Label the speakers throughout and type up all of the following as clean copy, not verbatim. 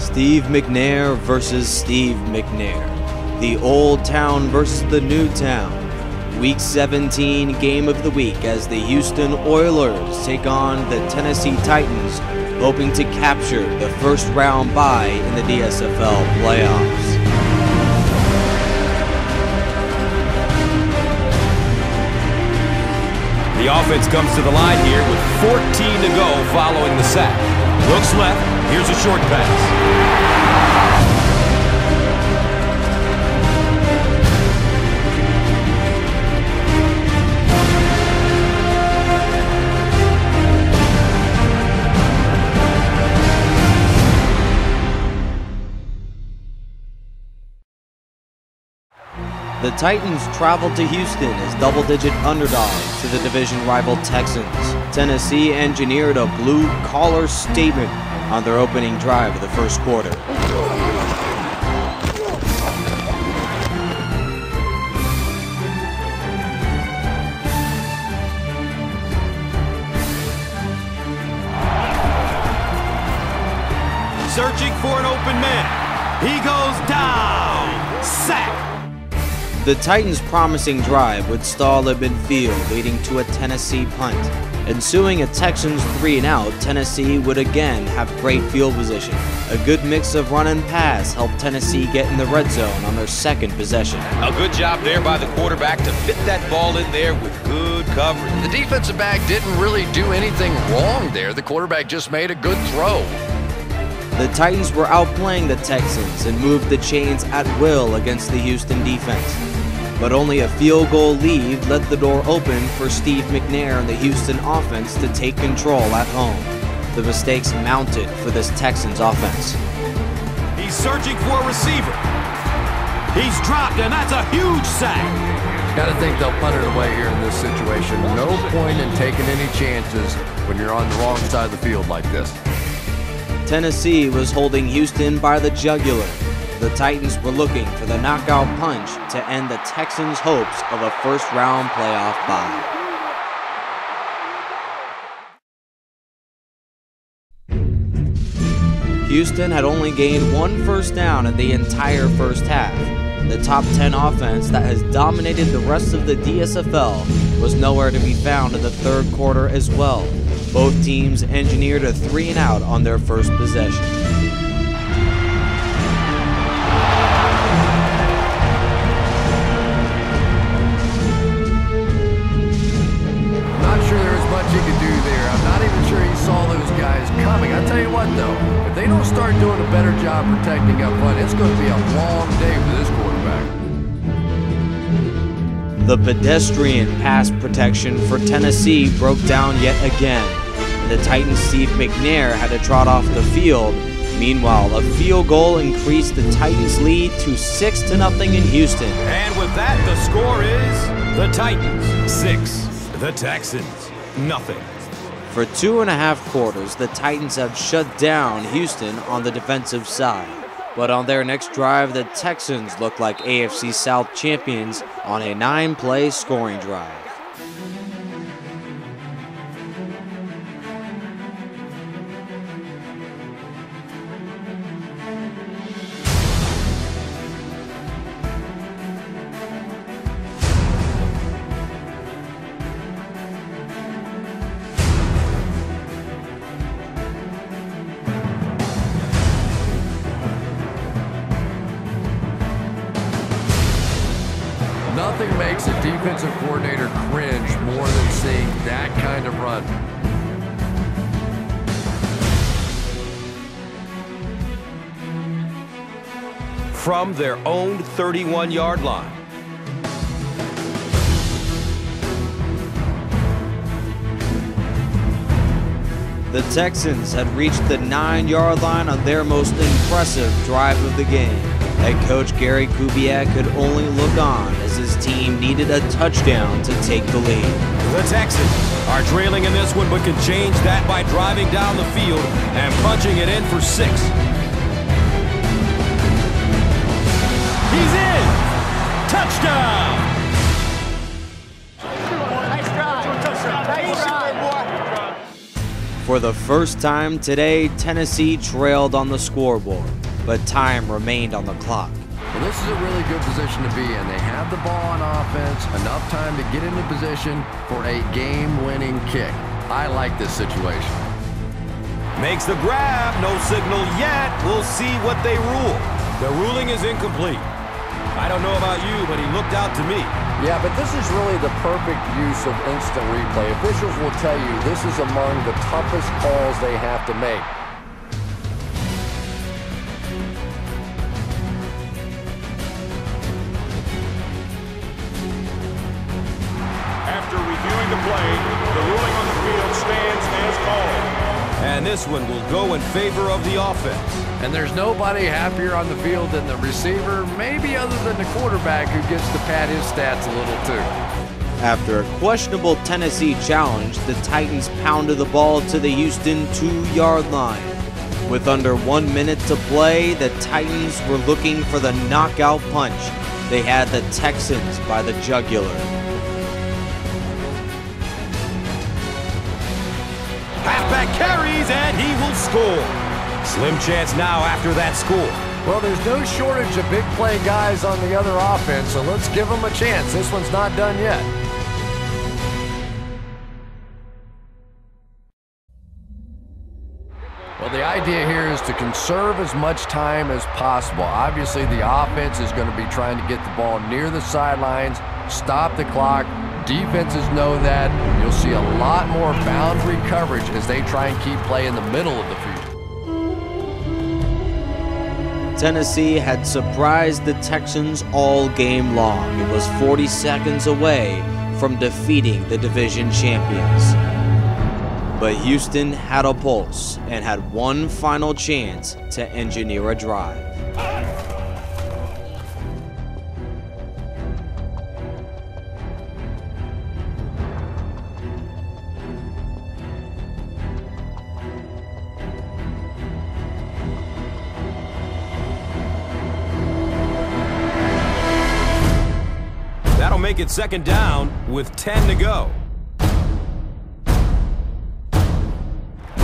Speaker 1: Steve McNair versus Steve McNair. The old town versus the new town. Week 17 game of the week as the Houston Oilers take on the Tennessee Titans, hoping to capture the first round bye in the DSFL playoffs.
Speaker 2: The offense comes to the line here with 14 to go following the sack. Looks left, here's a short pass.
Speaker 1: The Titans traveled to Houston as double-digit underdogs to the division rival Texans. Tennessee engineered a blue-collar statement on their opening drive of the first quarter.
Speaker 2: Searching for an open man. He goes down. Sack.
Speaker 1: The Titans' promising drive would stall at midfield, leading to a Tennessee punt. Ensuing a Texans 3-and-out, Tennessee would again have great field position. A good mix of run and pass helped Tennessee get in the red zone on their second possession.
Speaker 2: A good job there by the quarterback to fit that ball in there with good coverage.
Speaker 3: The defensive back didn't really do anything wrong there. The quarterback just made a good throw.
Speaker 1: The Titans were outplaying the Texans and moved the chains at will against the Houston defense. But only a field goal lead left the door open for Steve McNair and the Houston offense to take control at home. The mistakes mounted for this Texans offense.
Speaker 2: He's searching for a receiver. He's dropped, and that's a huge sack.
Speaker 4: Got to think they'll punt it away here in this situation. No point in taking any chances when you're on the wrong side of the field like this.
Speaker 1: Tennessee was holding Houston by the jugular. The Titans were looking for the knockout punch to end the Texans' hopes of a first-round playoff bye. Houston had only gained one first down in the entire first half. The top 10 offense that has dominated the rest of the DSFL was nowhere to be found in the third quarter as well. Both teams engineered a 3-and-out on their first possession.
Speaker 4: You could do there. I'm not even sure he saw those guys coming. I tell you what, though, if they don't start doing a better job protecting up front, it's going to be a long day for this quarterback.
Speaker 1: The pedestrian pass protection for Tennessee broke down yet again. The Titans' Steve McNair had to trot off the field. Meanwhile, a field goal increased the Titans' lead to 6-0 in Houston.
Speaker 2: And with that, the score is the Titans 6, the Texans nothing.
Speaker 1: For 2.5 quarters, the Titans have shut down Houston on the defensive side. But on their next drive, the Texans look like AFC South champions on a 9-play scoring drive.
Speaker 4: Nothing makes a defensive coordinator cringe more than seeing that kind of run.
Speaker 2: From their own 31-yard line.
Speaker 1: The Texans had reached the 9-yard line on their most impressive drive of the game. Head coach Gary Kubiak could only look on as his team needed a touchdown to take the lead.
Speaker 2: The Texans are trailing in this one, but can change that by driving down the field and punching it in for 6. He's in! Touchdown!
Speaker 1: For the first time today, Tennessee trailed on the scoreboard, but time remained on the clock.
Speaker 4: Well, this is a really good position to be in. They have the ball on offense, enough time to get into position for a game-winning kick. I like this situation.
Speaker 2: Makes the grab, no signal yet. We'll see what they rule. The ruling is incomplete. I don't know about you, but he looked out to me.
Speaker 4: Yeah, but this is really the perfect use of instant replay. Officials will tell you this is among the toughest calls they have to make.
Speaker 5: After reviewing the play, the ruling on the field stands as called.
Speaker 2: And this one will go in favor of the offense.
Speaker 4: And there's nobody happier on the field than the receiver, maybe other than the quarterback who gets to pad his stats a little too.
Speaker 1: After a questionable Tennessee challenge, the Titans pounded the ball to the Houston 2-yard line. With under 1 minute to play, the Titans were looking for the knockout punch. They had the Texans by the jugular.
Speaker 2: Halfback carries, and he will score. Slim chance now after that score.
Speaker 4: Well, there's no shortage of big play guys on the other offense, so let's give them a chance. This one's not done yet. Well, the idea here is to conserve as much time as possible. Obviously, the offense is going to be trying to get the ball near the sidelines, stop the clock. Defenses know that. You'll see a lot more boundary coverage as they try and keep play in the middle of the field.
Speaker 1: Tennessee had surprised the Texans all game long. It was 40 seconds away from defeating the division champions. But Houston had a pulse and had one final chance to engineer a drive.
Speaker 2: That'll make it second down with 10 to go.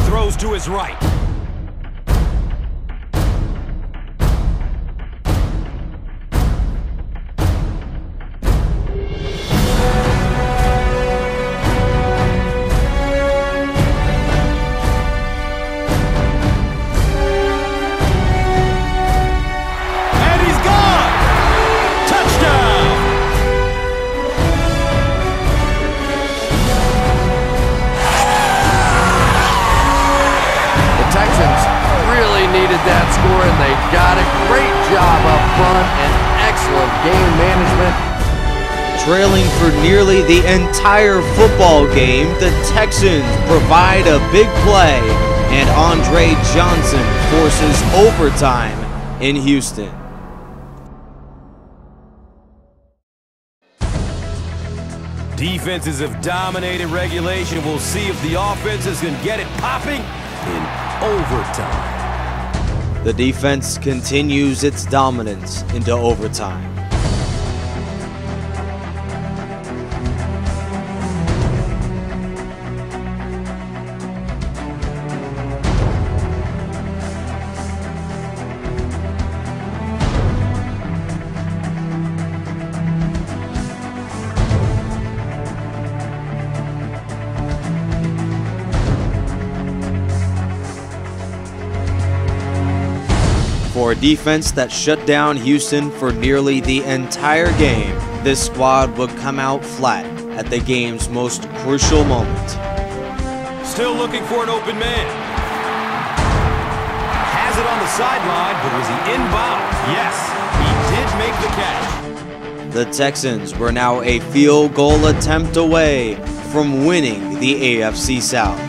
Speaker 2: Throws to his right. And he's gone! Touchdown!
Speaker 4: Texans really needed that score, and they got it. Great job up front and excellent game management.
Speaker 1: Trailing for nearly the entire football game, the Texans provide a big play, and Andre Johnson forces overtime in Houston.
Speaker 2: Defenses have dominated regulation. We'll see if the offenses can get it popping in overtime.
Speaker 1: The defense continues its dominance into overtime. For a defense that shut down Houston for nearly the entire game, this squad would come out flat at the game's most crucial moment.
Speaker 2: Still looking for an open man. Has it on the sideline, but was he inbound? Yes, he did make the catch.
Speaker 1: The Texans were now a field goal attempt away from winning the AFC South.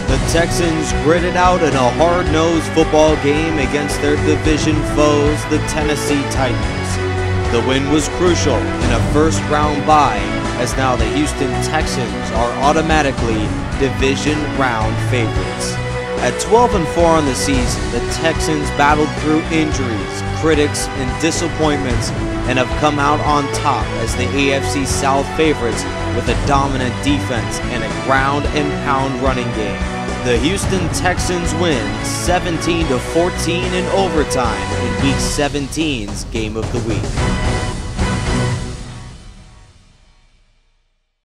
Speaker 1: The Texans gritted out in a hard-nosed football game against their division foes, the Tennessee Titans. The win was crucial in a first-round bye as now the Houston Texans are automatically division round favorites. At 12-4 on the season, the Texans battled through injuries, critics, and disappointments and have come out on top as the AFC South favorites with a dominant defense and a ground and pound running game. The Houston Texans win 17-14 in overtime in Week 17's Game of the Week.